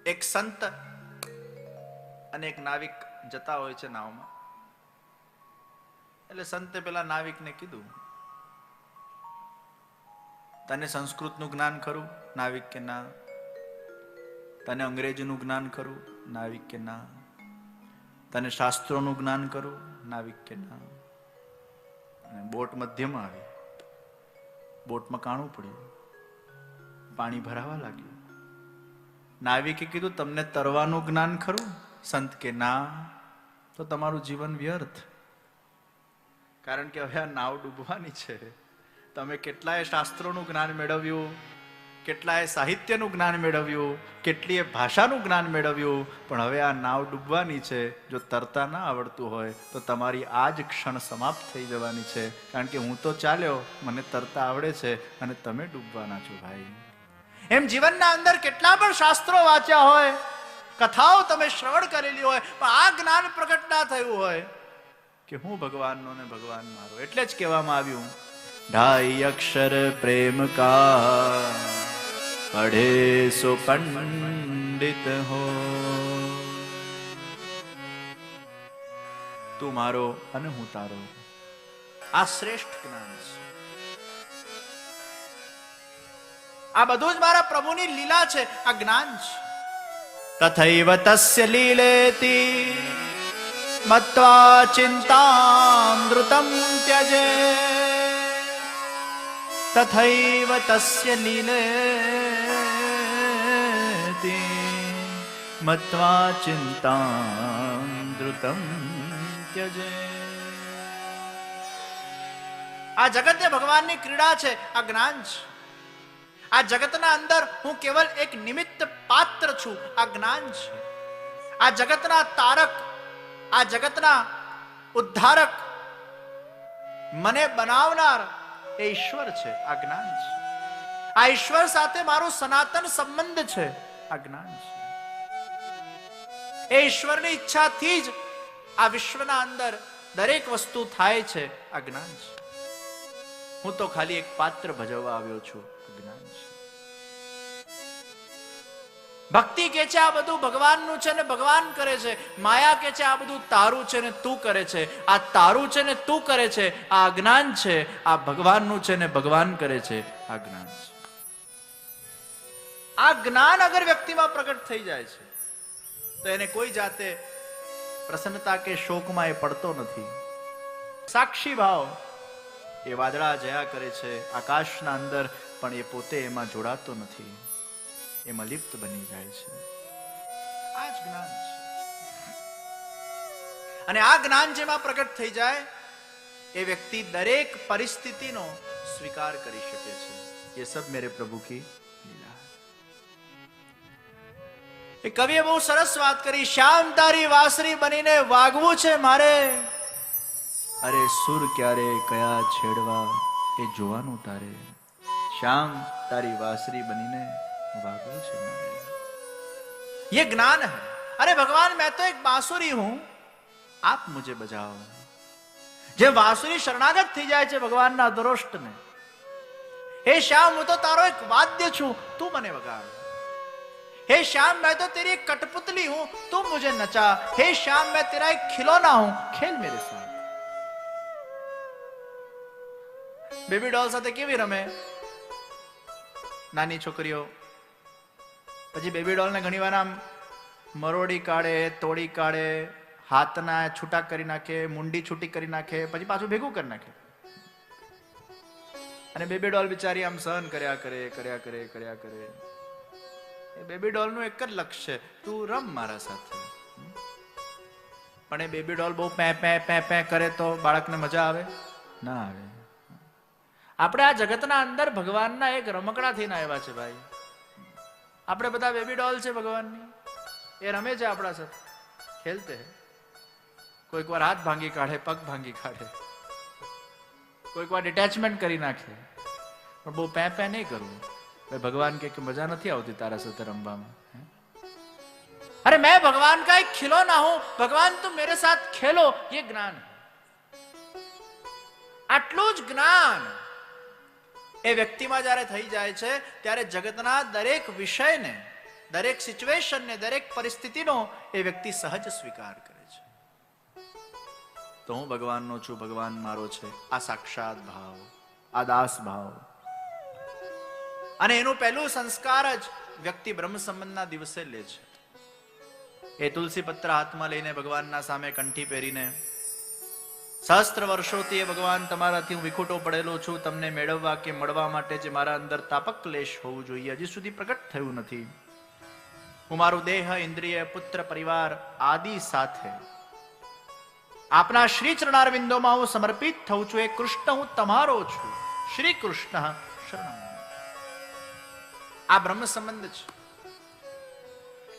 એક સંત અને એક નાવિક જતા હોય છે નાવમાં. એટલે સંતે પેલા નાવિકને કીધું, તને સંસ્કૃતનું જ્ઞાન ખરું? નાવિક કે ના. તને અંગ્રેજીનું જ્ઞાન ખરું? નાવિક કે ના. તને શાસ્ત્રોનું જ્ઞાન ખરું? નાવિક કે ના. અને બોટ મધ્યમાં આવી, બોટમાં કાણું પડ્યું, પાણી ભરાવા લાગ્યું. નાવિકે કીધું, તમને તરવાનું જ્ઞાન ખરું? સંત કે ના. તો તમારું જીવન વ્યર્થ, કારણ કે હવે આ નાવ ડૂબવાની છે. તમે કેટલાય શાસ્ત્રોનું જ્ઞાન મેળવ્યું, કેટલાય સાહિત્યનું જ્ઞાન મેળવ્યું, કેટલીય ભાષાનું જ્ઞાન મેળવ્યું, પણ હવે આ નાવ ડૂબવાની છે. જો તરતા ના આવડતું હોય તો તમારી આ જ ક્ષણ સમાપ્ત થઈ જવાની છે. કારણ કે હું તો ચાલ્યો, મને તરતા આવડે છે, અને તમે ડૂબવાના છો ભાઈ. એમ જીવનના અંદર કેટલા પણ શાસ્ત્રો વાંચ્યા હોય, કથાઓ તમે શ્રવણ કરેલી હોય, પણ આ જ્ઞાન પ્રગટ ના થયું હોય કે હું ભગવાનનો ને ભગવાન મારો. એટલે જ કહેવામાં આવ્યું, ઢાઈ અક્ષર પ્રેમ કા પઢે સો પંડિત હો. તું મારો અને હું તારો, આ શ્રેષ્ઠ જ્ઞાન છે. આ બધું જ મારા પ્રભુની લીલા છે, આ જ્ઞાન છે. તથૈવ તસ્ય લીલેતિ મત્વા ચિંતામૃતમ ત્યજે. તથૈવ તસ્ય લીલેતિ મત્વા ચિંતામૃતમ ત્યજે. આ જગત એ ભગવાનની ક્રીડા છે, આ જ્ઞાન છે. આ જગતના અંદર હું કેવલ એક નિમિત્ત પાત્ર છું, આ જ્ઞાન છે. આ જગતના તારક, આ જગતના ઉદ્ધારક, મને બનાવનાર એ ઈશ્વર છે, આ જ્ઞાન છે. આ ઈશ્વર સાથે મારો સનાતન સંબંધ છે, આ જ્ઞાન છે. એ ઈશ્વરની ઈચ્છાથી જ આ વિશ્વના અંદર દરેક વસ્તુ થાય છે, આ જ્ઞાન છે. હું તો ખાલી એક પાત્ર ભજવવા આવ્યો છું, જ્ઞાન છે. ભક્તિ કે છે આ બધું ભગવાનનું છે ને ભગવાન કરે છે. માયા કે છે આ બધું તારું છે ને તું કરે છે. આ તારું છે ને તું કરે છે, આ અજ્ઞાન છે. આ ભગવાનનું છે ને ભગવાન કરે છે, આ જ્ઞાન છે. આ જ્ઞાન અગર વ્યક્તિમાં પ્રગટ થઈ જાય છે તો એને કોઈ જાતે પ્રસન્નતા કે શોકમાં એ પડતો નથી. સાક્ષી ભાવ એ વાદળા જયા કરે છે આકાશના અંદર, પણ એ પોતે એમાં જોડાતો નથી, એમાં લિપ્ત બની જાય છે. આ જ જ્ઞાન છે. અને આ જ્ઞાન જેમાં પ્રગટ થઈ જાય એ વ્યક્તિ દરેક પરિસ્થિતિનો સ્વીકાર કરી શકે છે. ये सब मेरे प्रभु की લીલા. એ કવિએ બહુ સરસ વાત કરી, શ્યામ તારી વાસરી બનીને વાગવું છે મારે, અરે સુર ક્યારે કયા છેડવા એ જોવાનું તારે. શ્યામ તારી વાસરી બનીને વાગવું છે મારે. ये ज्ञान है. अरे भगवान मैं तो एक बांसुरी हूं, आप मुझे बजाओ. જે બાંસુરી શરણાગત થઈ જાય છે ભગવાનના દરોષ્ટને, હે શ્યામ હું તો તારો એક વાદ્ય છું, તું મને વગાડ. हे श्याम मैं तो तेरी एक कठपुतली हूं, तुम मुझे नचा. हे श्याम मैं तेरा एक खिलौना हूं, खेल मेरे साथ. બેબી ડોલ સાથે કેવી રમે નાની છોકરીઓ? પછી બેબી ડોલ ને ઘણી વાર આમ મરોડી કાઢે, તોડી કાઢે, હાથના છૂટા કરી નાખે, મુંડી છૂટી કરી નાખે, પછી પાછું ભેગું કરી નાખે. અને બેબી ડોલ બિચારી આમ સહન કર્યા કરે. એ બેબી ડોલ નું એક જ લક્ષ્ય છે, તું રમ મારા સાથે. પણ એ બેબી ડોલ બહુ પે પે પે પે કરે તો બાળકને મજા આવે ના આવે. આપણે આ જગતના અંદર ભગવાનના એક રમકડા થઈને આવ્યા છે ભાઈ. આપણે બધા બેબી ડોલ છે ભગવાનની, એ રમે છે આપણા સાથે, ખેલતે હૈ. કોઈક વાર હાથ ભાંગી કાઢે, પગ ભાંગી કાઢે, કોઈક વાર ડિટેચમેન્ટ કરી નાખે, પણ બહુ પે પે નહીં કરવું. भगवान के मजा नहीं आती तारा साथ रमवा में. अरे मैं भगवान का एक खिलौना हूं, भगवान तुम मेरे साथ खेलो, ये ज्ञान है. આટલું જ જ્ઞાન એ વ્યક્તિમાં જ્યારે થઈ જાય છે ત્યારે જગતના દરેક વિષયને, દરેક સિચ્યુએશનને, દરેક પરિસ્થિતિનો એ વ્યક્તિ સહજ સ્વીકાર કરે છે. તો હું ભગવાનનો છું, ભગવાન મારો છે, આ સાક્ષાત ભાવ, આ દાસ ભાવ. અને એનું પહેલું સંસ્કાર જ વ્યક્તિ બ્રહ્મ સંબંધના દિવસે લે છે. એ તુલસી પત્ર હાથમાં લઈને ભગવાનના સામે કંઠી પહેરીને, સહસ્ત્ર વર્ષોથી એ ભગવાન તમારાથી હું વિખૂટો પડેલો છું, તમને મેળવવા કે મળવા માટે જે મારા અંદર તાપક ક્લેશ હોવું જોઈએ હજી સુધી પ્રગટ થયું નથી. હું મારું દેહ, ઇન્દ્રિય, પુત્ર, પરિવાર આદિ સાથે આપના શ્રી ચરણારવિંદોમાં હું સમર્પિત થઉં છું. એ કૃષ્ણ હું તમારો છું, શ્રી કૃષ્ણ શરણમ. આ બ્રહ્મ સંબંધ છે.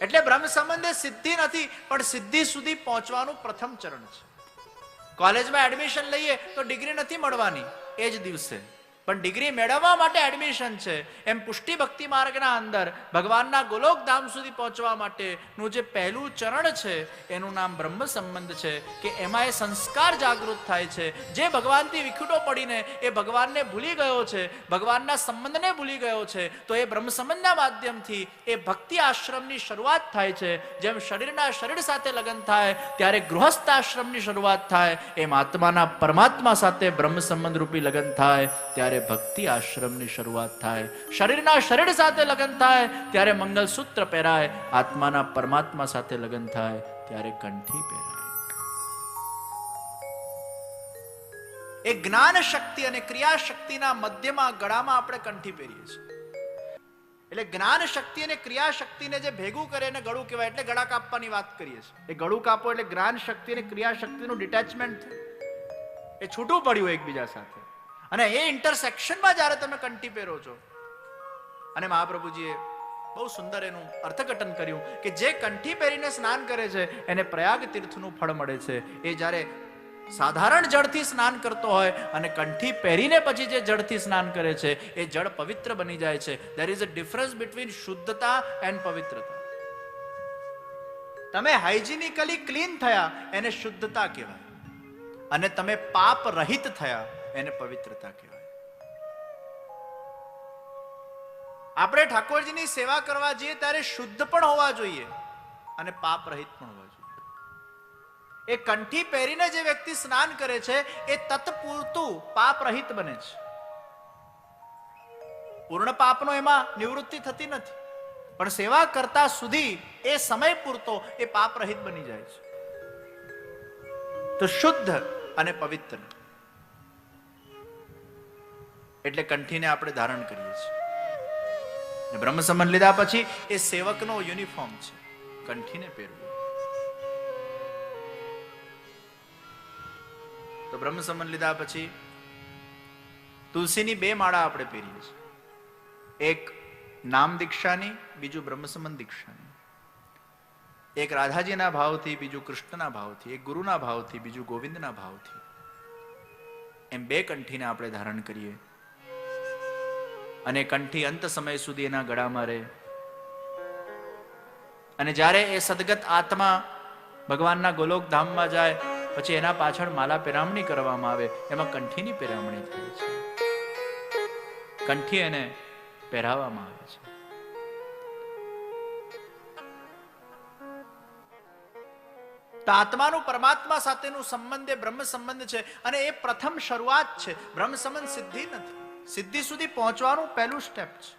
એટલે બ્રહ્મ સંબંધ એ સિદ્ધિ નથી, પણ સિદ્ધિ સુધી પહોંચવાનું પ્રથમ ચરણ છે. કોલેજમાં એડમિશન લઈએ તો ડિગ્રી નથી મળવાની એ જ દિવસે, પણ ડિગ્રી મેળવવા માટે એડમિશન છે. એમ પુષ્ટિ ભક્તિ માર્ગના અંદર ભગવાનના ગોલોક ધામ સુધી પહોંચવા માટેનું જે પહેલું ચરણ છે એનું નામ બ્રહ્મ સંબંધ છે. કે એમાં એ સંસ્કાર જાગૃત થાય છે. જે ભગવાનથી વિખૂટો પડીને એ ભગવાનને ભૂલી ગયો છે, ભગવાનના સંબંધને ભૂલી ગયો છે, તો એ બ્રહ્મ સંબંધના માધ્યમથી એ ભક્તિ આશ્રમની શરૂઆત થાય છે. જેમ શરીરના શરીર સાથે લગ્ન થાય ત્યારે ગૃહસ્થ આશ્રમની શરૂઆત થાય, એમ આત્માના પરમાત્મા સાથે બ્રહ્મ સંબંધ રૂપી લગ્ન થાય ત્યારે ભક્તિ આશ્રમની શરૂઆત થાય. શરીરના શરીર સાથે લગ્ન થાય ત્યારે મંગલસૂત્ર પહેરાય, આત્માના પરમાત્મા સાથે લગ્ન થાય ત્યારે કંઠી પહેરાય. એ જ્ઞાન શક્તિ અને ક્રિયા શક્તિના મધ્યમાં ગળામાં આપણે કંઠી પહેરીએ છીએ. એટલે જ્ઞાન શક્તિ અને ક્રિયા શક્તિને જે ભેગું કરે એને ગળું કહેવાય. એટલે ગળા કાપવાની વાત કરીએ છીએ. એ ગળું કાપો એટલે જ્ઞાન શક્તિ અને ક્રિયા શક્તિનું ડિટેચમેન્ટ એ છૂટું પડ્યું એકબીજા સાથે. અને એ ઇન્ટરસેક્શનમાં જ્યારે તમે કંઠી પહેરો છો, અને મહાપ્રભુજીએ બહુ સુંદર એનું અર્થઘટન કર્યું કે જે કંઠી પહેરીને સ્નાન કરે છે એને પ્રયાગ તીર્થનું ફળ મળે છે. એ જ્યારે સાધારણ જળથી સ્નાન કરતો હોય અને કંઠી પહેરીને પછી જે જળથી સ્નાન કરે છે એ જળ પવિત્ર બની જાય છે. There is a difference between શુદ્ધતા એન્ડ પવિત્રતા. તમે હાઇજીનિકલી ક્લીન થયા એને શુદ્ધતા કહેવાય, અને તમે પાપ રહિત થયા એને પવિત્રતા કહેવાય. આપણે ઠાકોરજીની સેવા કરવા જઈએ ત્યારે શુદ્ધ પણ હોવા જોઈએ અને પાપ રહિત પણ હોવા જોઈએ. એ કંઠી પહેરીને જે વ્યક્તિ સ્નાન કરે છે એ તત્પૂરતું પાપ રહિત બને છે. પૂર્ણ પાપનો એમાં નિવૃત્તિ થતી નથી, પણ સેવા કરતા સુધી એ સમય પૂરતો એ પાપ રહિત બની જાય છે. તો શુદ્ધ અને પવિત્ર એટલે કંઠીને આપણે ધારણ કરીએ છીએ. બ્રહ્મ સંબંધ લીધા પછી એ સેવકનો યુનિફોર્મ છે, કંઠીને પહેરવું. તો બ્રહ્મ સંબંધ લીધા પછી તુલસીની 2 માળા આપણે પહેરીએ છીએ. એક નામ દીક્ષાની, બીજું બ્રહ્મ સંબંધ દીક્ષાની. એક રાધાજીના ભાવથી, બીજું કૃષ્ણના ભાવથી. એક ગુરુના ભાવથી, બીજું ગોવિંદના ભાવથી. એમ 2 કંઠીને આપણે ધારણ કરીએ અને કંઠી અંત સમય સુધી એના ગળામાં રહે. અને જ્યારે એ સદગત આત્મા ભગવાનના ગોલોક ધામમાં જાય પછી એના પાછળ માલા પેરામણી કરવામાં આવે, એમાં કંઠીની પેરામણી થાય છે. કંઠી એને પહેરાવવામાં આવે છે. તો આત્માનું પરમાત્મા સાથેનું સંબંધ એ બ્રહ્મ સંબંધ છે, અને એ પ્રથમ શરૂઆત છે. બ્રહ્મ સંબંધ સિદ્ધિ નથી, સિદ્ધિ સુધી પહોંચવાનું પહેલું સ્ટેપ છે.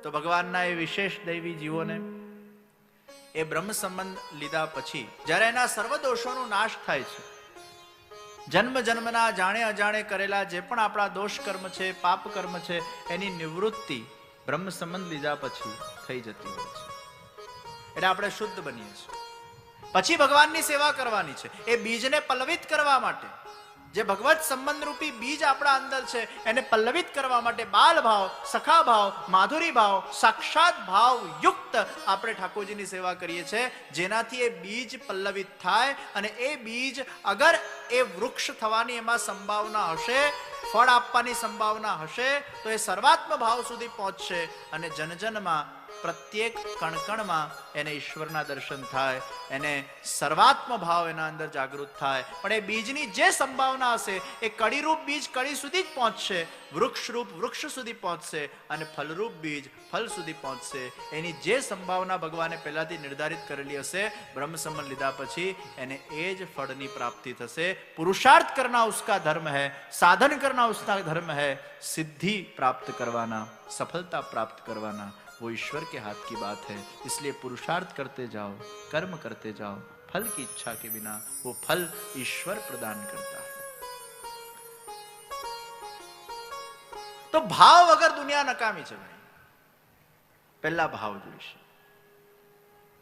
તો ભગવાનના એ વિશેષ દૈવી જીવોને એ બ્રહ્મ સંબંધ લીધા પછી જ્યારે એના સર્વ દોષોનો નાશ થાય છે, જન્મ જન્મના જાણે અજાણે કરેલા જે પણ આપણા દોષ કર્મ છે, પાપ કર્મ છે, એની નિવૃત્તિ બ્રહ્મ સંબંધ લીધા પછી થઈ જતી હોય છે. એટલે આપણે શુદ્ધ બનીએ છીએ. પછી ભગવાનની સેવા કરવાની છે. એ બીજને પલ્લવિત કરવા માટે, જે ભગવત સંબંધ રૂપી બીજ આપણા અંદર છે એને પલ્લવિત કરવા માટે બાલ ભાવ, સખા ભાવ, માધુરી ભાવ, સાક્ષાત ભાવ યુક્ત આપણે ઠાકોરજીની સેવા કરીએ છીએ, જેનાથી એ બીજ પલ્લવિત થાય. અને એ બીજ અગર એ વૃક્ષ થવાની એમાં સંભાવના હશે, ફળ આપવાની સંભાવના હશે, તો એ સર્વાત્મ ભાવ સુધી પહોંચશે અને જનજનમાં પ્રત્યેક કણકણમાં એને ઈશ્વરના દર્શન થાય, એને સર્વાત્મ ભાવ એના અંદર જાગૃત થાય. પણ એ બીજની જે સંભાવના હશે એ કડીરૂપ બીજ કડી સુધી જ પહોંચશે, વૃક્ષરૂપ વૃક્ષ સુધી પહોંચશે અને ફલરૂપ બીજ ફલ સુધી પહોંચશે. એની જે સંભાવના ભગવાને પહેલાથી નિર્ધારિત કરેલી હશે, બ્રહ્મ સંબંધ લીધા પછી એને એ જ ફળની પ્રાપ્તિ થશે. પુરુષાર્થ करना उसका धर्म है, साधन करना उसका धर्म है, सिद्धि प्राप्त करवाना, सफलता प्राप्त करवाना वो ईश्वर के हाथ की बात है. इसलिए पुरुषार्थ करते जाओ, कर्म करते जाओ, फल की इच्छा के बिना वो फल ईश्वर प्रदान करता है. तो भाव वगर दुनिया नकामी છે ભાઈ. પહેલા ભાવ જોઈશે.